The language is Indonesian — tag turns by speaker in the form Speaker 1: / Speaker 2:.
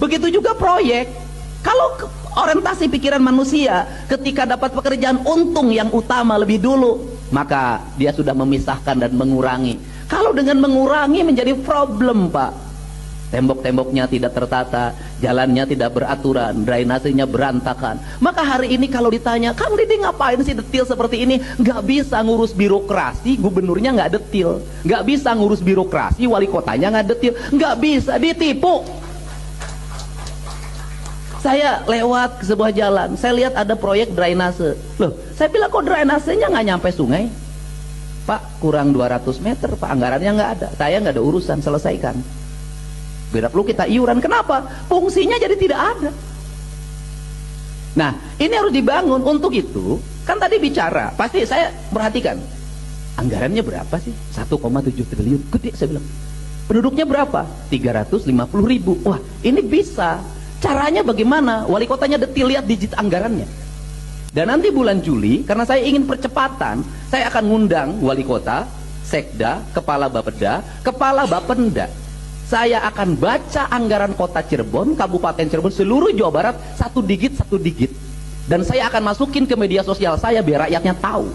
Speaker 1: Begitu juga proyek. Kalau orientasi pikiran manusia ketika dapat pekerjaan untung yang utama lebih dulu, maka dia sudah memisahkan dan mengurangi. Kalau dengan mengurangi menjadi problem, Pak. Tembok-temboknya tidak tertata, jalannya tidak beraturan, drainasenya berantakan. Maka hari ini kalau ditanya, Kang Didi ngapain sih detil seperti ini? Nggak bisa ngurus birokrasi, gubernurnya nggak detil. Nggak bisa ngurus birokrasi, wali kotanya nggak detil. Nggak bisa, ditipu. Saya lewat ke sebuah jalan, saya lihat ada proyek drainase. Loh, saya bilang kok drainasenya nggak nyampe sungai? Pak, kurang 200 meter, Pak, anggarannya nggak ada. Saya nggak ada urusan, selesaikan. Bila perlu kita iuran. Kenapa? Fungsinya jadi tidak ada. Nah, ini harus dibangun. Untuk itu, kan tadi bicara, pasti saya perhatikan, anggarannya berapa sih? 1,7 triliun. Gede, saya bilang. Penduduknya berapa? 350.000. Wah, ini bisa. Caranya bagaimana? Wali kotanya detil, lihat digit anggarannya. Dan nanti bulan Juli, karena saya ingin percepatan, saya akan ngundang wali kota, sekda, kepala bapeda, kepala bapenda. Saya akan baca anggaran kota Cirebon, Kabupaten Cirebon, seluruh Jawa Barat, satu digit. Dan saya akan masukin ke media sosial saya biar rakyatnya tahu.